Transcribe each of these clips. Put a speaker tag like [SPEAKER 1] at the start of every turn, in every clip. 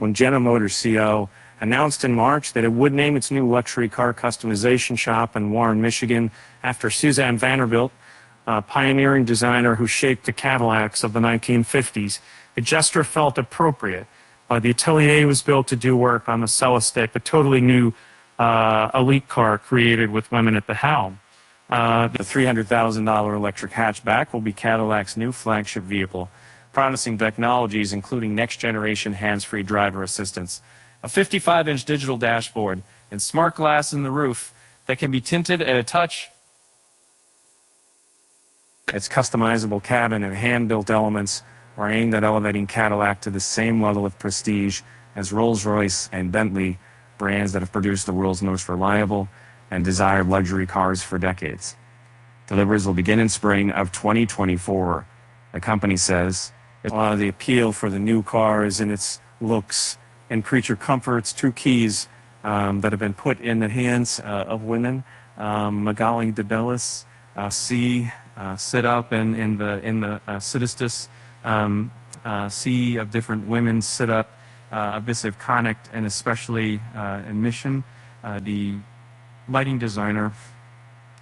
[SPEAKER 1] when General Motors CEO announced in March that it would name its new luxury car customization shop in Warren, Michigan, after Suzanne Vanderbilt, a pioneering designer who shaped the Cadillacs of the 1950s. The gesture felt appropriate. The atelier was built to do work on the Celestiq, a totally new elite car created with women at the helm. The $300,000 electric hatchback will be Cadillac's new flagship vehicle, promising technologies including next-generation hands-free driver assistance, a 55-inch digital dashboard, and smart glass in the roof that can be tinted at a touch. Its customizable cabin and hand-built elements are aimed at elevating Cadillac to the same level of prestige as Rolls-Royce and Bentley, brands that have produced the world's most reliable and desired luxury cars for decades. Deliveries will begin in spring of 2024. The company says a lot of the appeal for the new car is in its looks and creature comforts, two keys that have been put in the hands of women. Magali de Bellis, sit up in the Celestiq, sea of different women sit up, Abyssive Connect, and especially in Mission, the lighting designer,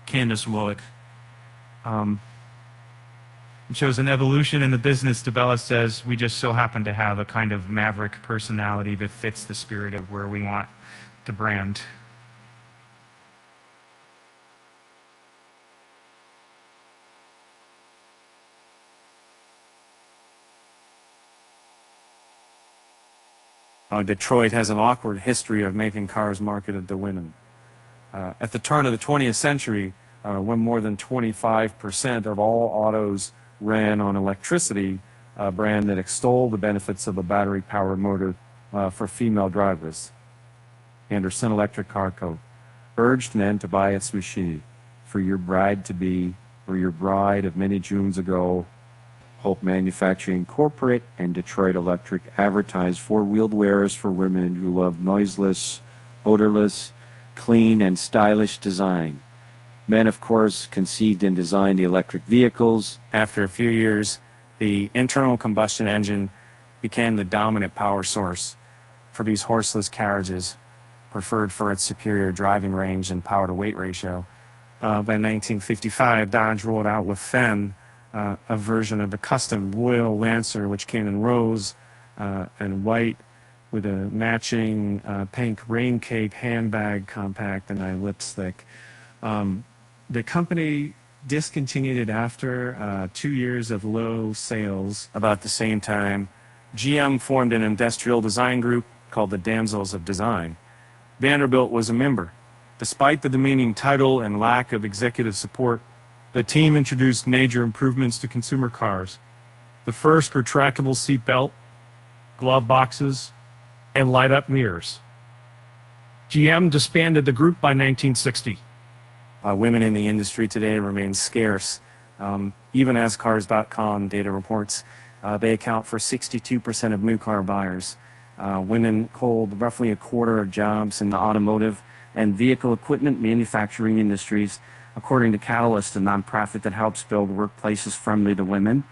[SPEAKER 1] Candace Willick. It shows an evolution in the business. DeBella says, we just so happen to have a kind of maverick personality that fits the spirit of where we want the brand. Detroit has an awkward history of making cars marketed to women. At the turn of the 20th century, when more than 25% of all autos ran on electricity, a brand that extolled the benefits of a battery-powered motor for female drivers. Anderson Electric Car Co. urged men to buy its machine for your bride-to-be or your bride of many Junes ago. Hope Manufacturing Corporate and Detroit Electric advertised four-wheeled wares for women who love noiseless, odorless, clean, and stylish design. Men, of course, conceived and designed the electric vehicles. After a few years, the internal combustion engine became the dominant power source for these horseless carriages, preferred for its superior driving range and power-to-weight ratio. By 1955, Dodge rolled out with Fenn a version of the custom Royal Lancer, which came in rose and white with a matching pink rain cape handbag, compact, and eye lipstick. The company discontinued it after 2 years of low sales. About the same time, GM formed an industrial design group called the Damsels of Design. Vanderbilt was a member. Despite the demeaning title and lack of executive support, the team introduced major improvements to consumer cars. The first retractable seat belt, glove boxes, and light-up mirrors. GM disbanded the group by 1960. Women in the industry today remain scarce. Even as Cars.com data reports, they account for 62% of new car buyers. Women hold roughly a quarter of jobs in the automotive and vehicle equipment manufacturing industries, according to Catalyst, a nonprofit that helps build workplaces friendly to women.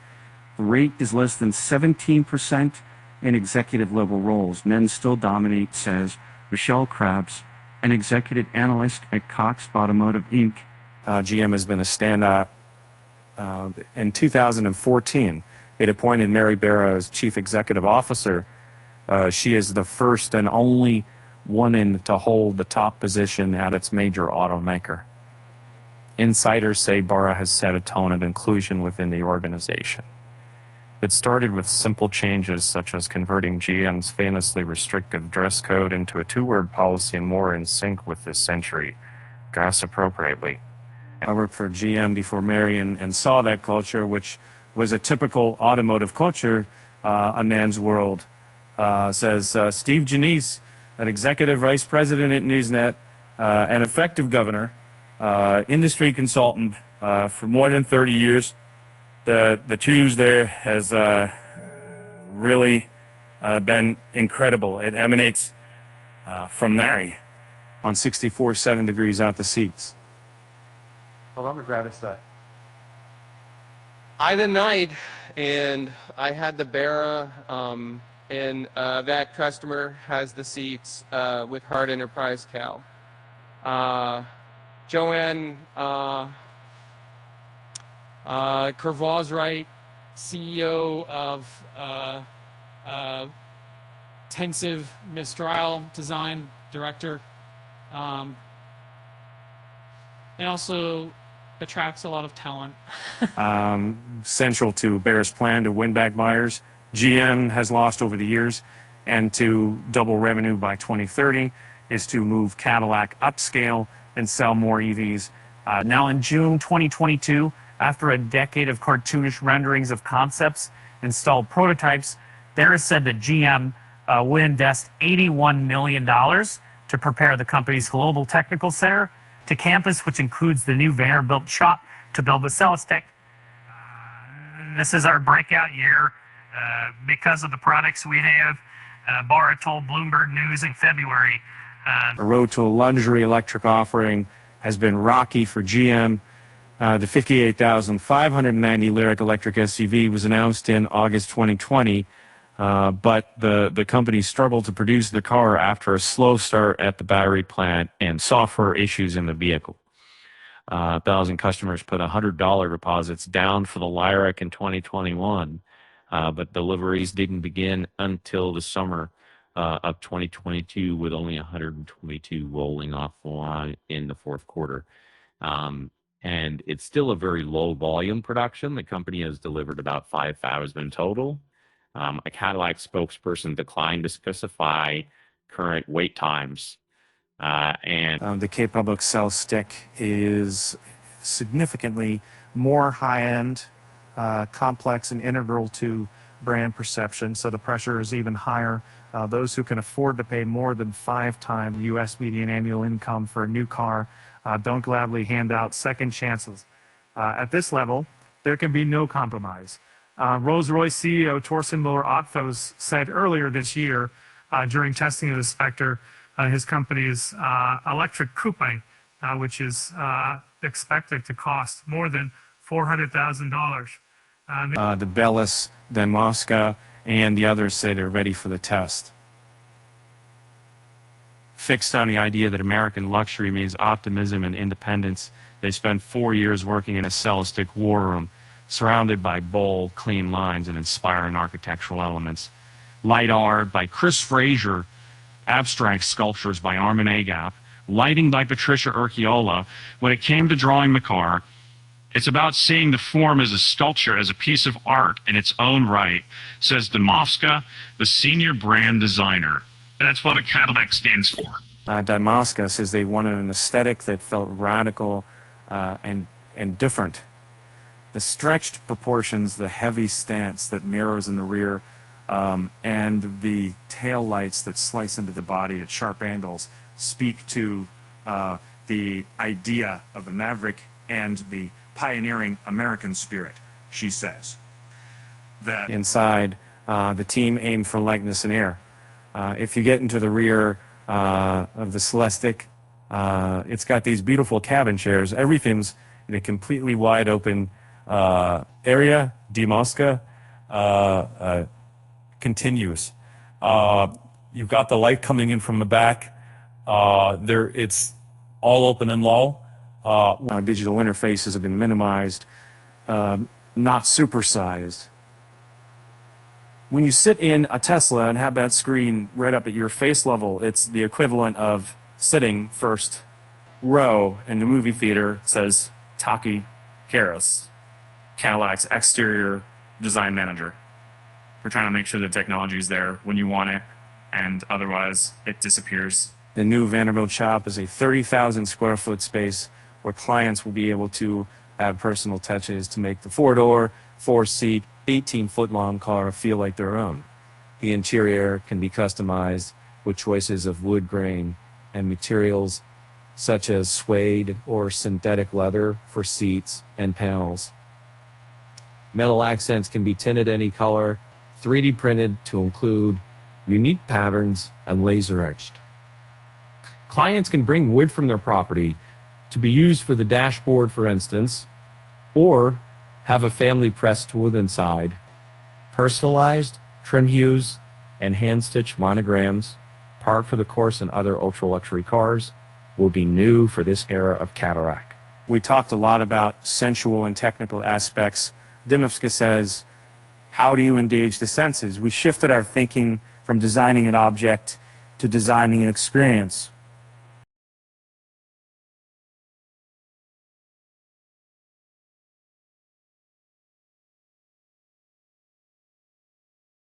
[SPEAKER 1] The rate is less than 17% in executive-level roles. Men still dominate, says Michelle Krabs, an executive analyst at Cox Automotive, Inc. GM has been a standout. In 2014, it appointed Mary Barra as chief executive officer. She is the first and only woman to hold the top position at its major automaker. Insiders say Barra has set a tone of inclusion within the organization. It started with simple changes such as converting GM's famously restrictive dress code into a two-word policy more in sync with this century: dress appropriately. I worked for GM before Mary and saw that culture, which was a typical automotive culture, a man's world. Says Steve Janice, an executive vice president at Newsnet, an effective governor, industry consultant for more than 30 years. The choose there has really been incredible. It emanates from Mary on 64 7 degrees out the seats. Hold on, grab this side.
[SPEAKER 2] I denied, and I had the Barra and that customer has the seats with Hard Enterprise Cal. Joanne Kervozrite, CEO of Tensive Mistral Design Director, and also attracts a lot of talent.
[SPEAKER 1] Central to Bear's plan to win back buyers, GM has lost over the years, and to double revenue by 2030 is to move Cadillac upscale and sell more EVs. Now in June 2022, after a decade of cartoonish renderings of concepts, installed prototypes, Bear said that GM would invest $81 million to prepare the company's global technical center to campus, which includes the new Vanderbilt shop to build the Celestiq. This is our breakout year because of the products we have. Barra told Bloomberg News in February. The road to a luxury electric offering has been rocky for GM. The 58,590 Lyriq electric SUV was announced in August 2020, but the company struggled to produce the car after a slow start at the battery plant and software issues in the vehicle. 1,000 customers put $100 deposits down for the Lyriq in 2021, but deliveries didn't begin until the summer of 2022, with only 122 rolling off the line in the fourth quarter. And it's still a very low volume production. The company has delivered about 5,000 total. A Cadillac spokesperson declined to specify current wait times. The K-Public Celestiq is significantly more high-end, complex, and integral to brand perception, so the pressure is even higher. Those who can afford to pay more than 5 times U.S. median annual income for a new car don't gladly hand out second chances. At this level, there can be no compromise. Rolls-Royce CEO Torsten Müller-Othos said earlier this year during testing of the Spectre, his company's electric coupe, which is expected to cost more than $400,000. The Bellis, the Mosca, and the others say they're ready for the test. Fixed on the idea that American luxury means optimism and independence, they spent 4 years working in a Celestiq war room, surrounded by bold, clean lines and inspiring architectural elements. Light art by Chris Fraser, abstract sculptures by Armin Agap, lighting by Patricia Urquiola. When it came to drawing the car, it's about seeing the form as a sculpture, as a piece of art in its own right, says Dmowska, the senior brand designer. And that's what a Cadillac stands for. Dmowska says they wanted an aesthetic that felt radical and different. The stretched proportions, the heavy stance that mirrors in the rear, and the tail lights that slice into the body at sharp angles speak to the idea of the Maverick and the pioneering American spirit, she says. That inside, the team aimed for lightness and air. If you get into the rear of the Celestiq, it's got these beautiful cabin chairs. Everything's in a completely wide open area. Dmowska continuous. You've got the light coming in from the back. It's all open and low. Digital interfaces have been minimized, not supersized. When you sit in a Tesla and have that screen right up at your face level, it's the equivalent of sitting first row in the movie theater. It says Taki Karas, Cadillac's exterior design manager. We're trying to make sure the technology is there when you want it, and otherwise it disappears. The new Vanderbilt shop is a 30,000 square foot space where clients will be able to add personal touches to make the 4-door, 4-seat, 18-foot-long car feel like their own. The interior can be customized with choices of wood grain and materials such as suede or synthetic leather for seats and panels. Metal accents can be tinted any color, 3D printed to include unique patterns, and laser etched. Clients can bring wood from their property to be used for the dashboard, for instance, or have a family pressed wood inside. Personalized trim hues
[SPEAKER 3] and hand-stitched monograms, par for the course in other ultra-luxury cars, will be new for this era of Cadillac.
[SPEAKER 1] We talked a lot about sensual and technical aspects. Dymowska says, how do you engage the senses? We shifted our thinking from designing an object to designing an experience.